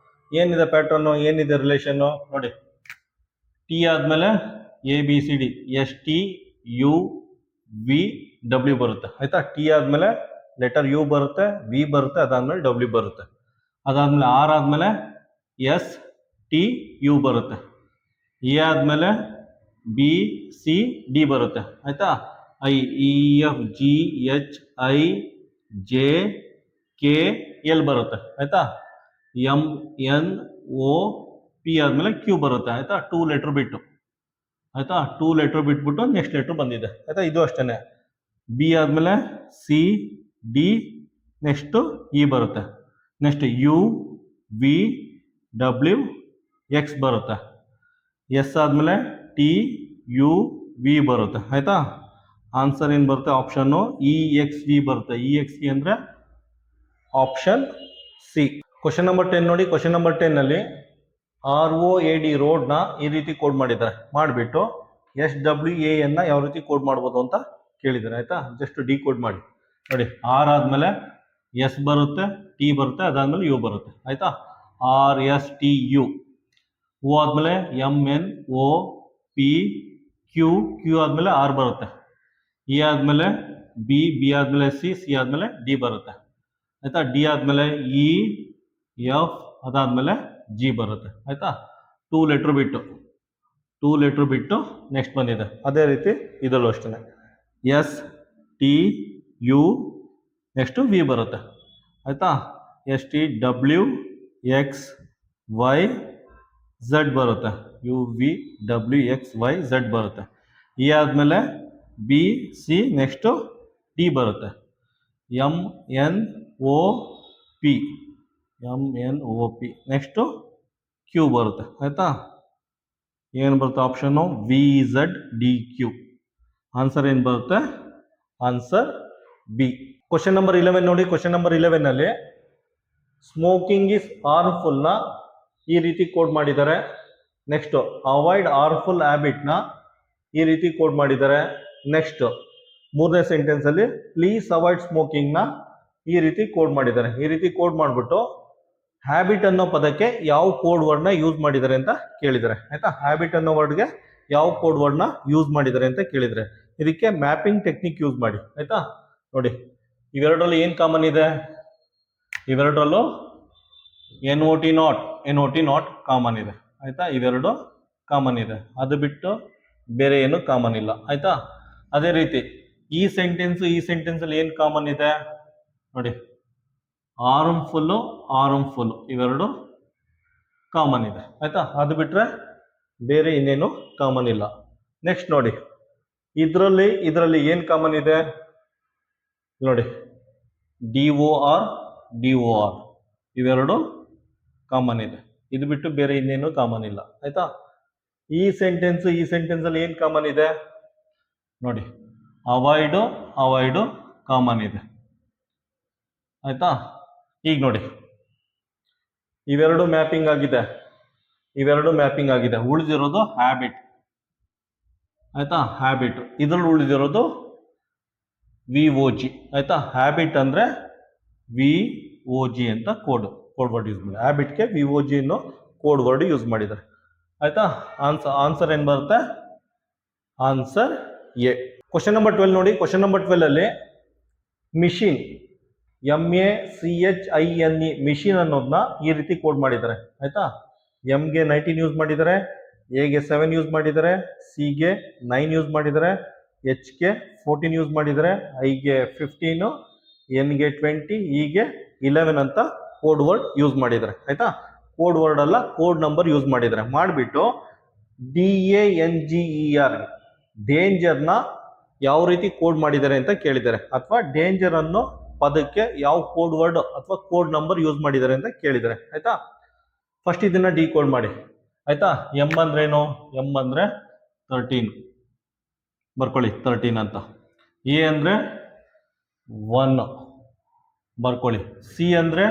ಏನಿದೆ ಪ್ಯಾಟರ್ನು, ಏನಿದೆ ರಿಲೇಷನ್ನು ನೋಡಿ. ಟಿ ಆದಮೇಲೆ ABCD STUVW ಬರುತ್ತೆ ಆಯ್ತಾ. ಟಿ ಆದಮೇಲೆ ಲೆಟರ್ ಯು ಬರುತ್ತೆ, ವಿ ಬರುತ್ತೆ, ಅದಾದ್ಮೇಲೆ ಡಬ್ಲ್ಯೂ ಬರುತ್ತೆ. ಅದಾದ್ಮೇಲೆ ಆರ್ ಆದಮೇಲೆ STU ಬರುತ್ತೆ, ಎ ಆದಮೇಲೆ BCD ಬರುತ್ತೆ ಆಯ್ತಾ. IEFGHIJKL ಬರುತ್ತೆ ಆಯ್ತಾ. MNOP ಆದಮೇಲೆ ಕ್ಯೂ ಬರುತ್ತೆ ಆಯ್ತಾ. 2 ಲೆಟ್ರ್ ಬಿಟ್ಟು ಆಯ್ತಾ. 2 ಲೆಟ್ರ್ ಬಿಟ್ಬಿಟ್ಟು ನೆಕ್ಸ್ಟ್ ಲೆಟ್ರ್ ಬಂದಿದೆ ಆಯ್ತಾ. ಇದು ಅಷ್ಟೇ. ಬಿ ಆದಮೇಲೆ CD, ನೆಕ್ಸ್ಟು ಇ ಬರುತ್ತೆ. ನೆಕ್ಸ್ಟ್ UVWX ಬರುತ್ತೆ. ಎಸ್ ಆದಮೇಲೆ TUV ಬರುತ್ತೆ ಆಯ್ತಾ. ಆನ್ಸರ್ ಏನು ಬರುತ್ತೆ? ಆಪ್ಷನ್ನು EXV ಬರುತ್ತೆ. EXV ಅಂದರೆ ಆಪ್ಷನ್ ಸಿ. ಕ್ವಶನ್ ನಂಬರ್ 10 ನೋಡಿ. ಕ್ವಶನ್ ನಂಬರ್ 10 ಅಲ್ಲಿ ROAD ರೋಡ್ನ ಈ ರೀತಿ ಕೋಡ್ ಮಾಡಿದ್ದಾರೆ. ಮಾಡಿಬಿಟ್ಟು SWAN ನ ಯಾವ ರೀತಿ ಕೋಡ್ ಮಾಡ್ಬೋದು ಅಂತ ಕೇಳಿದ್ದಾರೆ ಆಯ್ತಾ. ಜಸ್ಟ್ ಡಿ ಕೋಡ್ ಮಾಡಿ ನೋಡಿ. ಆರ್ ಆದಮೇಲೆ ಎಸ್ ಬರುತ್ತೆ, ಟಿ ಬರುತ್ತೆ, ಅದಾದ್ಮೇಲೆ ಯು ಬರುತ್ತೆ ಆಯ್ತಾ. RSTU. ಓ ಆದಮೇಲೆ MNOP ಕ್ಯೂ, ಕ್ಯೂ ಆದಮೇಲೆ ಆರ್ ಬರುತ್ತೆ. ಇ ಆದಮೇಲೆ ಬಿ, ಬಿ ಆದಮೇಲೆ ಸಿ, ಸಿ ಆದಮೇಲೆ ಡಿ ಬರುತ್ತೆ ಆಯ್ತಾ. ಡಿ ಆದಮೇಲೆ EF, ಅದಾದಮೇಲೆ ಜಿ ಬರುತ್ತೆ ಆಯ್ತಾ. 2 ಲೆಟ್ರ್ ಬಿಟ್ಟು ನೆಕ್ಸ್ಟ್ ಬಂದಿದೆ. ಅದೇ ರೀತಿ ಇದರಲ್ಲೂ ಅಷ್ಟೇ STU, ನೆಕ್ಸ್ಟು ವಿ ಬರುತ್ತೆ ಆಯ್ತಾ. STWXY ಝಡ್ ಬರುತ್ತೆ, U V W X Y Z ಬರುತ್ತೆ. ಇ ಆದಮೇಲೆ ಬಿ ಸಿ, ನೆಕ್ಸ್ಟು ಟಿ ಬರುತ್ತೆ. M N O P, M N O P, next Q ಬರುತ್ತೆ. ಆಯಿತಾ, ಏನು ಬರುತ್ತೆ option V Z D Q. Answer ಏನು ಬರುತ್ತೆ? Answer B. ಕ್ವಶನ್ ನಂಬರ್ 11 ನೋಡಿ. ಕ್ವಶನ್ ನಂಬರ್ 11 ಸ್ಮೋಕಿಂಗ್ ಇಸ್ ಹಾರ್ಮ್ಫುಲ್ನ ಈ ರೀತಿ ಕೋಡ್ ಮಾಡಿದ್ದಾರೆ. ನೆಕ್ಸ್ಟ್ ಅವಾಯ್ಡ್ ಹಾರ್ಮ್ಫುಲ್ ಹ್ಯಾಬಿಟ್ನ ಈ ರೀತಿ ಕೋಡ್ ಮಾಡಿದ್ದಾರೆ. ನೆಕ್ಸ್ಟ್ ಮೂರನೇ ಸೆಂಟೆನ್ಸಲ್ಲಿ ಪ್ಲೀಸ್ ಅವಾಯ್ಡ್ ಸ್ಮೋಕಿಂಗ್ನ ಈ ರೀತಿ ಕೋಡ್ ಮಾಡಿದ್ದಾರೆ. ಈ ರೀತಿ ಕೋಡ್ ಮಾಡಿಬಿಟ್ಟು ಹ್ಯಾಬಿಟ್ ಅನ್ನೋ ಪದಕ್ಕೆ ಯಾವ ಕೋಡ್ ವರ್ಡ್ನ ಯೂಸ್ ಮಾಡಿದ್ದಾರೆ ಅಂತ ಕೇಳಿದ್ದಾರೆ. ಆಯ್ತಾ, ಹ್ಯಾಬಿಟ್ ಅನ್ನೋ ವರ್ಡ್ಗೆ ಯಾವ ಕೋಡ್ ವರ್ಡ್ನ ಯೂಸ್ ಮಾಡಿದ್ದಾರೆ ಅಂತ ಕೇಳಿದರೆ ಇದಕ್ಕೆ ಮ್ಯಾಪಿಂಗ್ ಟೆಕ್ನಿಕ್ ಯೂಸ್ ಮಾಡಿ. ಆಯ್ತಾ, ನೋಡಿ ಇವೆರಡರಲ್ಲೂ ಏನು ಕಾಮನ್ ಇದೆ? ಇವೆರಡರಲ್ಲೂ N O T not common ಇದೆ. ಆಯಿತಾ, ಇವೆರಡು ಕಾಮನ್ ಇದೆ, ಅದು ಬಿಟ್ಟು ಬೇರೆ ಏನು ಕಾಮನ್ ಇಲ್ಲ. ಆಯಿತಾ, ಅದೇ ರೀತಿ ಈ ಸೆಂಟೆನ್ಸಲ್ಲಿ ಏನು ಕಾಮನ್ ಇದೆ ನೋಡಿ, ಹಾರ್ಮ್ಫುಲ್ಲು ಇವೆರಡು ಕಾಮನ್ ಇದೆ. ಆಯಿತಾ, ಅದು ಬಿಟ್ಟರೆ ಬೇರೆ ಇನ್ನೇನು ಕಾಮನ್ ಇಲ್ಲ. ನೆಕ್ಸ್ಟ್ ನೋಡಿ, ಇದರಲ್ಲಿ ಏನು ಕಾಮನ್ ಇದೆ ನೋಡಿ, ಡಿ ಒ ಆರ್ ಇವೆರಡು ಕಾಮನ್ ಇದೆ, ಇದು ಬಿಟ್ಟು ಬೇರೆ ಇನ್ನೇನು ಕಾಮನ್ ಇಲ್ಲ. ಆಯ್ತಾ, ಈ ಸೆಂಟೆನ್ಸಲ್ಲಿ ಏನು ಕಾಮನ್ ಇದೆ ನೋಡಿ, ಅವಾಯ್ಡು ಕಾಮನ್ ಇದೆ. ಆಯ್ತಾ, ಈಗ ನೋಡಿ ಇವೆರಡು ಮ್ಯಾಪಿಂಗ್ ಆಗಿದೆ, ಉಳಿದಿರೋದು ಹ್ಯಾಬಿಟ್. ಆಯ್ತಾ, ಹ್ಯಾಬಿಟ್ ಇದ್ರಲ್ಲಿ ಉಳಿದಿರೋದು ವಿ ಒ ಜಿ. ಆಯ್ತಾ, ಹ್ಯಾಬಿಟ್ ಅಂದರೆ ವಿ ಒ ಜಿ ಅಂತ ಕೋಡ್ ವರ್ಡ್ ಯೂಸ್ ಮಾಡಿ, ಹ್ಯಾಬಿಟ್ಗೆ ವಿ ಒ ಜಿ ಅನ್ನೋ ಕೋಡ್ ವರ್ಡ್ ಯೂಸ್ ಮಾಡಿದ್ದಾರೆ. ಆಯ್ತಾ, ಆನ್ಸರ್ ಏನು ಬರುತ್ತೆ? Answer A. ಕ್ವಶನ್ ನಂಬರ್ 12 ನೋಡಿ. Question number 12 machine, MACHINE machine ಅನ್ನೋದನ್ನ ಈ ರೀತಿ ಕೋಡ್ ಮಾಡಿದ್ದಾರೆ. ಆಯ್ತಾ, ಎಮ್ಗೆ 19 ಯೂಸ್ ಮಾಡಿದ್ದಾರೆ, ಎಗೆ 7 ಯೂಸ್ ಮಾಡಿದ್ದಾರೆ, ಸಿಗೆ 9 ಯೂಸ್ ಮಾಡಿದ್ದಾರೆ, ಎಚ್ಗೆ 14 ಯೂಸ್ ಮಾಡಿದ್ದಾರೆ, ಐಗೆ 15, ಎನ್ಗೆ 20, ಇಗೆ 11 ಅಂತ ಕೋಡ್ ವರ್ಡ್ ಯೂಸ್ ಮಾಡಿದ್ದಾರೆ. ಆಯ್ತಾ, ಕೋಡ್ ವರ್ಡ್ ಅಲ್ಲ, ಕೋಡ್ ನಂಬರ್ ಯೂಸ್ ಮಾಡಿದ್ದಾರೆ. ಮಾಡಿಬಿಟ್ಟು DANGER ಡೇಂಜರ್ನ ಯಾವ ರೀತಿ ಕೋಡ್ ಮಾಡಿದ್ದಾರೆ ಅಂತ ಕೇಳಿದ್ದಾರೆ, ಅಥವಾ ಡೇಂಜರ್ ಅನ್ನೋ ಪದಕ್ಕೆ ಯಾವ ಕೋಡ್ ವರ್ಡ್ ಅಥವಾ ಕೋಡ್ ನಂಬರ್ ಯೂಸ್ ಮಾಡಿದ್ದಾರೆ ಅಂತ ಕೇಳಿದ್ದಾರೆ. ಆಯ್ತಾ, ಫಸ್ಟ್ ಇದನ್ನ ಡಿ ಕೋಡ್ ಮಾಡಿ. ಆಯ್ತಾ, ಎಮ್ ಅಂದ್ರೇನು? ಎಮ್ ಅಂದ್ರೆ 13 ಬರ್ಕೊಳ್ಳಿ, 13 ಅಂತ. ಎ ಅಂದ್ರೆ 1 ಬರ್ಕೊಳ್ಳಿ, ಸಿ ಅಂದ್ರೆ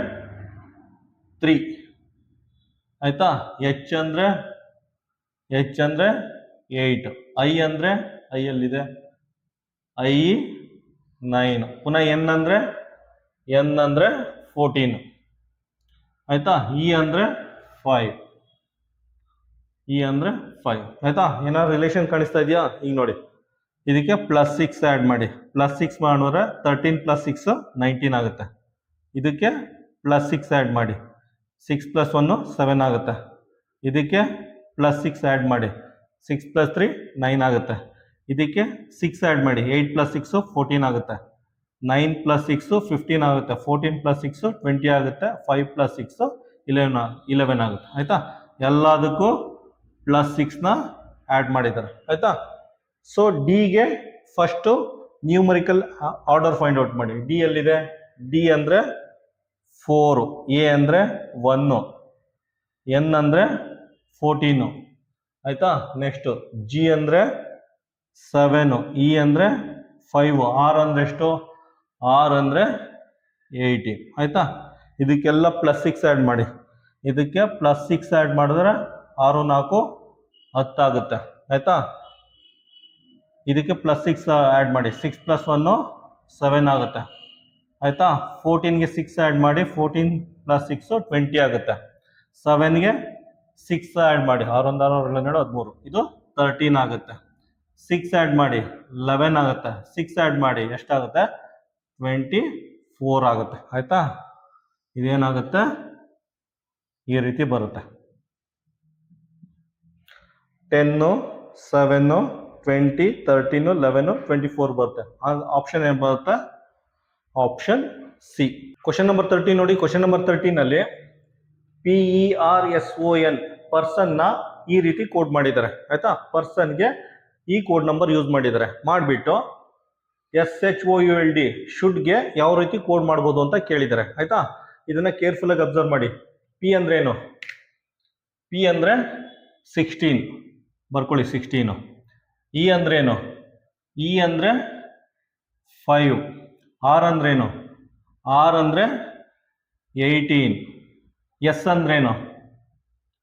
3. ಆಯ್ತಾ, ಎಚ್ ಅಂದ್ರೆ 8, ಐ ಅಂದ್ರೆ ಐಯಲ್ಲಿದೆ ಐ 9, ಪುನಃ ಎನ್ ಅಂದ್ರೆ 14. ಆಯ್ತಾ, ಇ ಅಂದ್ರೆ 5. ಆಯ್ತಾ, ಏನಾದ್ರು ರಿಲೇಷನ್ ಕಾಣಿಸ್ತಾ ಇದೆಯಾ? ಈಗ ನೋಡಿ, ಇದಕ್ಕೆ +6 ಆ್ಯಡ್ ಮಾಡಿ. +6 ಮಾಡಿದ್ರೆ 13 + 6 19 ಆಗುತ್ತೆ. ಇದಕ್ಕೆ +6 ಆ್ಯಡ್ ಮಾಡಿ, 6 + 1 7 ಆಗುತ್ತೆ. ಇದಕ್ಕೆ +6 ಆ್ಯಡ್ ಮಾಡಿ, 6 + 3 9 ಆಗುತ್ತೆ. ಇದಕ್ಕೆ 6 ಆ್ಯಡ್ ಮಾಡಿ, 8 + 6 14 ಆಗುತ್ತೆ. 9 + 6 15 ಆಗುತ್ತೆ. 14 + 6 20 ಆಗುತ್ತೆ. 5 + 6 11 ಆಗುತ್ತೆ. ಆಯ್ತಾ, ಎಲ್ಲದಕ್ಕೂ +6ನ ಆ್ಯಡ್ ಮಾಡಿದ್ದಾರೆ. ಆಯ್ತಾ, ಸೊ ಡಿಗೆ first numerical order find out ಮಾಡಿ. ಡಿ ಎಲ್ಲಿದೆ? ಡಿ ಅಂದರೆ 4, ಎ ಅಂದರೆ 1, ಎನ್ ಅಂದರೆ 14. ಆಯ್ತಾ, ನೆಕ್ಸ್ಟು ಜಿ ಅಂದರೆ 7, ಇ ಅಂದರೆ 5, ಆರ್ ಅಂದರೆ ಎಷ್ಟು? ಆರ್ ಅಂದರೆ 80. ಆಯ್ತಾ, ಇದಕ್ಕೆಲ್ಲ +6 ಆ್ಯಡ್ ಮಾಡಿ. ಇದಕ್ಕೆ +6 ಆ್ಯಡ್ ಮಾಡಿದ್ರೆ 6 4 10 ಆಗುತ್ತೆ. ಆಯ್ತಾ, ಇದಕ್ಕೆ +6 ಆ್ಯಡ್ ಮಾಡಿ, 6 + 1 7 ಆಗುತ್ತೆ. ಆಯ್ತಾ, 14ಗೆ 6 ಆ್ಯಡ್ ಮಾಡಿ, 14 + 6 20 ಆಗುತ್ತೆ. 7ಗೆ 6 ಆ್ಯಡ್ ಮಾಡಿ, 6 1 6 12 13, ಇದು 13 ಆಗುತ್ತೆ. 6 ಆ್ಯಡ್ ಮಾಡಿ 11 ಆಗುತ್ತೆ. 6 ಆ್ಯಡ್ ಮಾಡಿ ಎಷ್ಟಾಗುತ್ತೆ? 24 ಆಗುತ್ತೆ. ಆಯ್ತಾ, ಇದೇನಾಗುತ್ತೆ? ಈ ರೀತಿ ಬರುತ್ತೆ, 10 7 20 13 11 24 ಬರುತ್ತೆ. ಆಪ್ಷನ್ ಏನು ಬರುತ್ತೆ? Option C. ಕ್ವಶನ್ ನಂಬರ್ 13 ನೋಡಿ. ಕ್ವಶನ್ ನಂಬರ್ 13 PERSON ಪರ್ಸನ್ನ ಈ ರೀತಿ ಕೋಡ್ ಮಾಡಿದ್ದಾರೆ ಆಯ್ತಾ. ಪರ್ಸನ್ಗೆ ಈ ಕೋಡ್ ನಂಬರ್ ಯೂಸ್ ಮಾಡಿದ್ದಾರೆ. ಮಾಡಿಬಿಟ್ಟು SHOULD ಶುಡ್ಗೆ ಯಾವ ರೀತಿ ಕೋಡ್ ಮಾಡ್ಬೋದು ಅಂತ ಕೇಳಿದ್ದಾರೆ ಆಯ್ತಾ. ಇದನ್ನ ಕೇರ್ಫುಲ್ ಆಗಿ ಅಬ್ಸರ್ವ್ ಮಾಡಿ. ಪಿ ಅಂದ್ರೆ ಏನು? ಪಿ ಅಂದ್ರೆ 16 ಬರ್ಕೊಳ್ಳಿ 16. ಇ ಅಂದ್ರೆ ಏನು? ಇ ಅಂದ್ರೆ 5. ಆರ್ ಅಂದ್ರೆ ಏನು? ಆರ್ ಅಂದ್ರೆ 18. ಎಸ್ ಅಂದ್ರೇನು?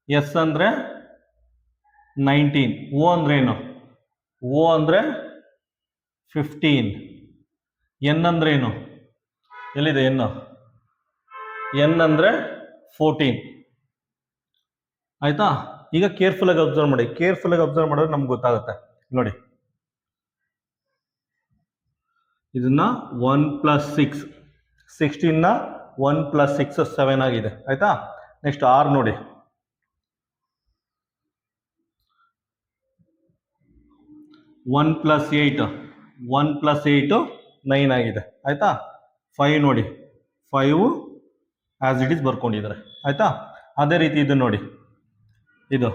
ಎಸ್ ಅಂದ್ರೆ 19. ಓ ಅಂದ್ರೇನು? ಓ ಅಂದ್ರೆ 15. ಎನ್ ಅಂದ್ರೇನು? ಎಲ್ಲಿದೆ ಎನ್? ಎನ್ ಅಂದ್ರೆ 14 ಆಯ್ತಾ. ಈಗ ಕೇರ್ಫುಲ್ ಆಗಿ ಅಬ್ಸರ್ವ್ ಮಾಡಿ. ಕೇರ್ಫುಲ್ ಆಗಿ ಅಬ್ಸರ್ವ್ ಮಾಡಿದ್ರೆ ನಮ್ಗೆ ಗೊತ್ತಾಗುತ್ತೆ ನೋಡಿ. ಇದನ್ನ 1 + 6 16ನ 1 + 6 7 ಆಗಿದೆ ಆಯ್ತಾ. ನೆಕ್ಸ್ಟ್ ಆರ್ ನೋಡಿ. 1 + 8 1 + 8 9 ಆಗಿದೆ ಆಯ್ತಾ. 5 ನೋಡಿ. 5 ಆಸ್ ಇಟ್ ಈಸ್ ಬರ್ಕೊಂಡಿದ್ದಾರೆ ಆಯ್ತಾ. ಅದೇ ರೀತಿ ಇದು ನೋಡಿ. ಇದು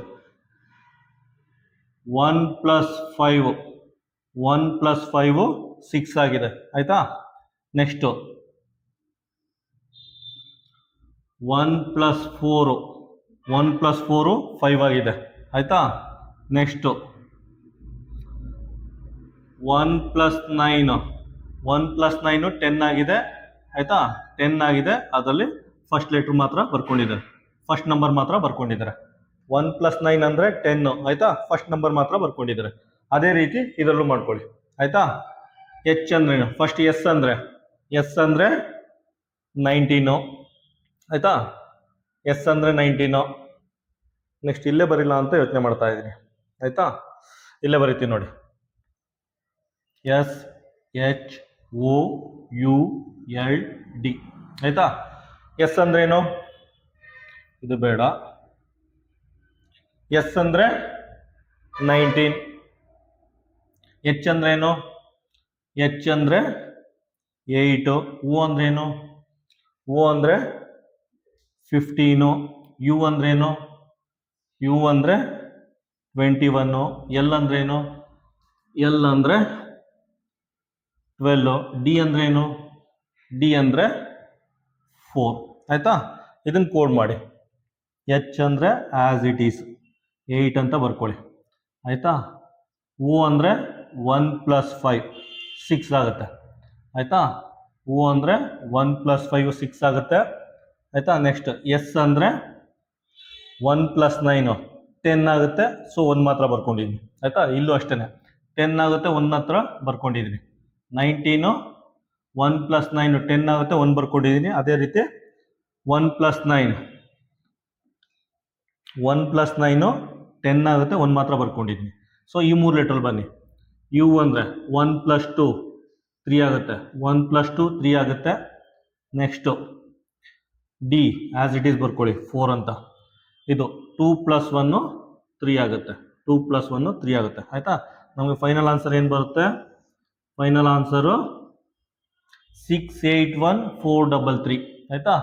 1 + 5 1 + 5 6 ಆಗಿದೆ ಆಯ್ತಾ. ನೆಕ್ಸ್ಟ್ 1 + 4 1 + 4 5 ಆಗಿದೆ ಆಯ್ತಾ. ನೆಕ್ಸ್ಟ್ 1 + 9 1 + 9 10 ಆಗಿದೆ ಆಯ್ತಾ. 10 ಆಗಿದೆ. ಅದರಲ್ಲಿ ಫಸ್ಟ್ ಲೆಟರ್ ಮಾತ್ರ ಬರ್ಕೊಂಡಿದ್ದಾರೆ, ಫಸ್ಟ್ ನಂಬರ್ ಮಾತ್ರ ಬರ್ಕೊಂಡಿದ್ದಾರೆ. 1 + 9 ಅಂದ್ರೆ 10 ಆಯ್ತಾ. ಫಸ್ಟ್ ನಂಬರ್ ಮಾತ್ರ ಬರ್ಕೊಂಡಿದ್ದಾರೆ. ಅದೇ ರೀತಿ ಇದರಲ್ಲೂ ಮಾಡ್ಕೊಳ್ಳಿ ಆಯ್ತಾ. ಎಚ್ ಅಂದ್ರೆ ಫಸ್ಟ್ ಎಸ್ ಅಂದ್ರೆ 19 ಆಯ್ತಾ. ಎಸ್ ಅಂದ್ರೆ 19. ನೆಕ್ಸ್ಟ್ ಇಲ್ಲೇ ಬರಿಲ್ಲ ಅಂತ ಯೋಚನೆ ಮಾಡ್ತಾ ಇದ್ದೀನಿ ಆಯ್ತಾ. ಇಲ್ಲೇ ಬರಿತೀನಿ ನೋಡಿ. SHOULD ಆಯ್ತಾ. ಎಸ್ ಅಂದ್ರೇನು? ಇದು ಬೇಡ. ಎಸ್ ಅಂದ್ರೆ 19. ಎಚ್ ಅಂದ್ರೇನು? ಎಚ್ ಅಂದ್ರೆ 8. ಓ ಅಂದ್ರೇನು? ಓ ಅಂದ್ರೆ 15. ಯು ಅಂದ್ರೇನು? ಯು ಅಂದ್ರೆ 21. ಎಲ್ ಅಂದ್ರೇನು? ಎಲ್ ಅಂದ್ರೆ 12. ಡಿ ಅಂದ್ರೇನು? ಡಿ ಅಂದ್ರೆ 4 ಆಯ್ತಾ. ಇದನ್ನ ಕೋಡ್ ಮಾಡಿ. ಎಚ್ ಅಂದ್ರೆ ಆಸ್ ಇಟ್ ಈಸ್ 8 ಅಂತ ಬರ್ಕೊಳ್ಳಿ ಆಯ್ತಾ. ಓ ಅಂದ್ರೆ 1 + 5 6 ಆಗುತ್ತೆ ಆಯ್ತಾ. ಓ ಅಂದ್ರೆ 1 + 5 6 ಆಗುತ್ತೆ ಆಯ್ತಾ. ನೆಕ್ಸ್ಟ್ ಎಸ್ ಅಂದ್ರೆ 1 + 9 10 ಆಗುತ್ತೆ. ಸೊ 1 ಮಾತ್ರ ಬರ್ಕೊಂಡಿದ್ದೀನಿ ಆಯ್ತಾ. ಇಲ್ಲೂ ಅಷ್ಟೇ 10 ಆಗುತ್ತೆ, 1 ಹತ್ರ ಬರ್ಕೊಂಡಿದ್ದೀನಿ. 19 1 + 9 10 ಆಗುತ್ತೆ, 1 ಬರ್ಕೊಂಡಿದ್ದೀನಿ. ಅದೇ ರೀತಿ 1 + 9 1 + 9 10 ಆಗುತ್ತೆ, 1 ಮಾತ್ರ ಬರ್ಕೊಂಡಿದ್ದೀನಿ. ಸೊ ಈ 3 ಲೆಟರ್ ಬನ್ನಿ. ಯು ಅಂದರೆ 1 + 2 3 ಆಗುತ್ತೆ, 1 + 2 3 ಆಗುತ್ತೆ. Next D as it is ಬರ್ಕೊಳ್ಳಿ 4 ಅಂತ. ಇದು 2 + 1 3 ಆಗುತ್ತೆ, 2 + 1 3 ಆಗುತ್ತೆ ಆಯಿತಾ. ನಮಗೆ ಫೈನಲ್ ಆನ್ಸರ್ ಏನು ಬರುತ್ತೆ? ಫೈನಲ್ ಆನ್ಸರು 681433 ಆಯಿತಾ.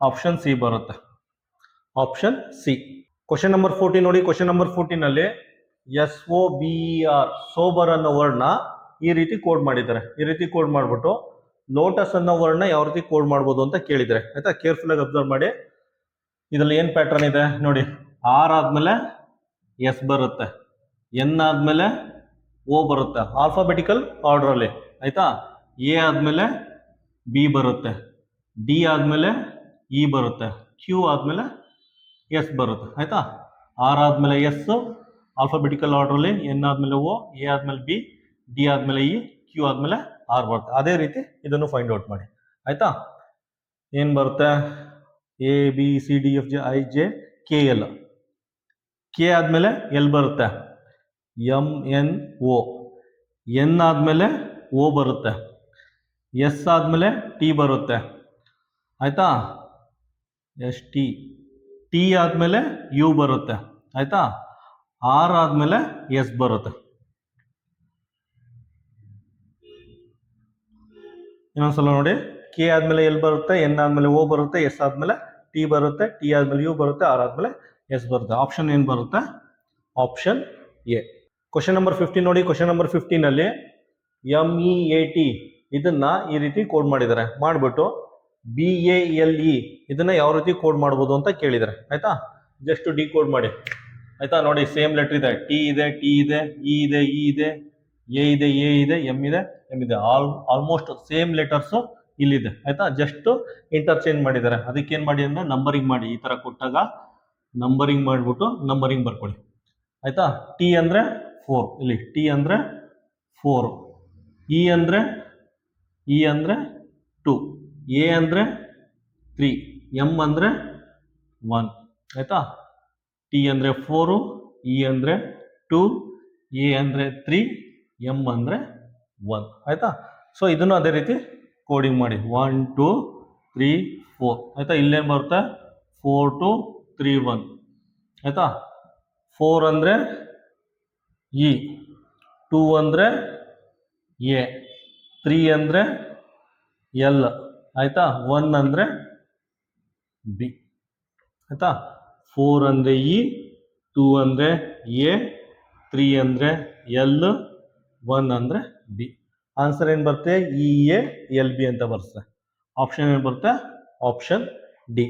ಆಪ್ಷನ್ ಸಿ ಬರುತ್ತೆ, ಆಪ್ಷನ್ ಸಿ. ಕ್ವಶನ್ ನಂಬರ್ 14 ನೋಡಿ. ಕ್ವಶನ್ ನಂಬರ್ 14ನಲ್ಲಿ SOBER ಸೋಬರ್ ಅನ್ನೋ ವರ್ಡ್ನ ಈ ರೀತಿ ಕೋಡ್ ಮಾಡಿದ್ದಾರೆ. ಈ ರೀತಿ ಕೋಡ್ ಮಾಡಿಬಿಟ್ಟು ಲೋಟಸ್ ಅನ್ನೋ ವರ್ಡ್ನ ಯಾವ ರೀತಿ ಕೋಡ್ ಮಾಡ್ಬೋದು ಅಂತ ಕೇಳಿದ್ದಾರೆ ಆಯ್ತಾ. ಕೇರ್ಫುಲ್ ಆಗಿ ಅಬ್ಸರ್ವ್ ಮಾಡಿ. ಇದರಲ್ಲಿ ಏನು ಪ್ಯಾಟರ್ನ್ ಇದೆ ನೋಡಿ. ಆರ್ ಆದಮೇಲೆ ಎಸ್ ಬರುತ್ತೆ, ಎನ್ ಆದಮೇಲೆ ಓ ಬರುತ್ತೆ ಆಲ್ಫಾಬೆಟಿಕಲ್ ಆರ್ಡ್ರಲ್ಲಿ ಆಯಿತಾ. ಎ ಆದಮೇಲೆ ಬಿ ಬರುತ್ತೆ, ಡಿ ಆದಮೇಲೆ ಇ ಬರುತ್ತೆ, ಕ್ಯೂ ಆದಮೇಲೆ ಎಸ್ ಬರುತ್ತೆ ಆಯಿತಾ. ಆರ್ ಆದಮೇಲೆ ಎಸ್ ಆಲ್ಫಾಬೆಟಿಕಲ್ ಆರ್ಡ್ರಲ್ಲಿ, ಎನ್ ಆದಮೇಲೆ ಓ, ಎ ಆದಮೇಲೆ ಬಿ, ಡಿ ಆದಮೇಲೆ ಇ, ಕ್ಯೂ ಆದಮೇಲೆ ಆರ್ ಬರುತ್ತೆ. ಅದೇ ರೀತಿ ಇದನ್ನು ಫೈಂಡ್ ಔಟ್ ಮಾಡಿ ಆಯಿತಾ. ಏನು ಬರುತ್ತೆ? A B C D F G I J K L. K ಆದಮೇಲೆ ಎಲ್ ಬರುತ್ತೆ, ಎಂ ಎನ್ ಓ. ಎನ್ ಆದಮೇಲೆ ಓ ಬರುತ್ತೆ, ಎಸ್ ಆದಮೇಲೆ ಟಿ ಬರುತ್ತೆ ಆಯಿತಾ. S T. ಟಿ ಆದಮೇಲೆ ಯು ಬರುತ್ತೆ ಆಯಿತಾ. ಆರ್ ಆದಮೇಲೆ ಎಸ್ ಬರುತ್ತೆ. ಇನ್ನೊಂದ್ಸಲ ನೋಡಿ. ಕೆ ಆದಮೇಲೆ ಎಲ್ ಬರುತ್ತೆ, ಎನ್ ಆದಮೇಲೆ ಓ ಬರುತ್ತೆ, ಎಸ್ ಆದಮೇಲೆ ಟಿ ಬರುತ್ತೆ, ಟಿ ಆದಮೇಲೆ ಯು ಬರುತ್ತೆ, ಆರ್ ಆದಮೇಲೆ ಎಸ್ ಬರುತ್ತೆ. ಆಪ್ಷನ್ ಏನು ಬರುತ್ತೆ? Option A. ಕ್ವಶನ್ ನಂಬರ್ 15 ನೋಡಿ. ಕ್ವಶನ್ ನಂಬರ್ 15 ಅಲ್ಲಿ MEAT ಇದನ್ನ ಈ ರೀತಿ ಕೋಡ್ ಮಾಡಿದ್ದಾರೆ. ಮಾಡಿಬಿಟ್ಟು BALE ಇದನ್ನ ಯಾವ ರೀತಿ ಕೋಡ್ ಮಾಡ್ಬೋದು ಅಂತ ಕೇಳಿದ್ದಾರೆ. ಆಯ್ತಾ, ಜಸ್ಟ್ ಡಿಕೋಡ್ ಮಾಡಿ. ಆಯ್ತಾ, ನೋಡಿ ಸೇಮ್ ಲೆಟರ್ ಇದೆ, T ಇದೆ, T ಇದೆ, E ಇದೆ, E ಇದೆ, A ಇದೆ, A ಇದೆ, M ಇದೆ, M ಇದೆ. ಆಲ್ಮೋಸ್ಟ್ ಸೇಮ್ ಲೆಟರ್ಸ್ ಇಲ್ಲಿದೆ. ಆಯ್ತಾ, ಜಸ್ಟ್ ಇಂಟರ್ಚೇಂಜ್ ಮಾಡಿದ್ದಾರೆ. ಅದಕ್ಕೆ ಏನ್ ಮಾಡಿ ಅಂದ್ರೆ ನಂಬರಿಂಗ್ ಮಾಡಿ. ಈ ತರ ಕೊಟ್ಟಾಗ ನಂಬರಿಂಗ್ ಮಾಡಿಬಿಟ್ಟು ನಂಬರಿಂಗ್ ಬರ್ಕೊಳ್ಳಿ. ಆಯ್ತಾ, T ಅಂದ್ರೆ 4, ಇಲ್ಲಿ T ಅಂದ್ರೆ 4, E ಅಂದ್ರೆ 2, A ಅಂದ್ರೆ 3, M ಅಂದ್ರೆ 1. ಆಯ್ತಾ, T ಅಂದ್ರೆ 4, E ಅಂದ್ರೆ 2, A ಅಂದ್ರೆ 3, M ಅಂದ್ರೆ 1. ಆಯ್ತಾ, ಸೊ ಇದನ್ನು ಅದೇ ರೀತಿ ಕೋಡಿಂಗ್ ಮಾಡಿ. 1 2 3 4. ಆಯ್ತಾ, ಇಲ್ಲೇನು ಬರುತ್ತೆ? 4 2 3 1. ಆಯ್ತಾ, 4 ಅಂದ್ರೆ E, 2 ಅಂದ್ರೆ A, 3 ಅಂದ್ರೆ L, ಆಯ್ತಾ, 1 ಅಂದ್ರೆ B. ಆಯ್ತಾ, 4 ಅಂದ್ರೆ E, 2 ಅಂದ್ರೆ A, 3 ಅಂದ್ರೆ L, 1 ಅಂದ್ರೆ B. ಆನ್ಸರ್ ಏನು ಬರುತ್ತೆ? EALB ಅಂತ ಬರುತ್ತೆ. ಆಪ್ಷನ್ ಏನು ಬರುತ್ತೆ? Option D.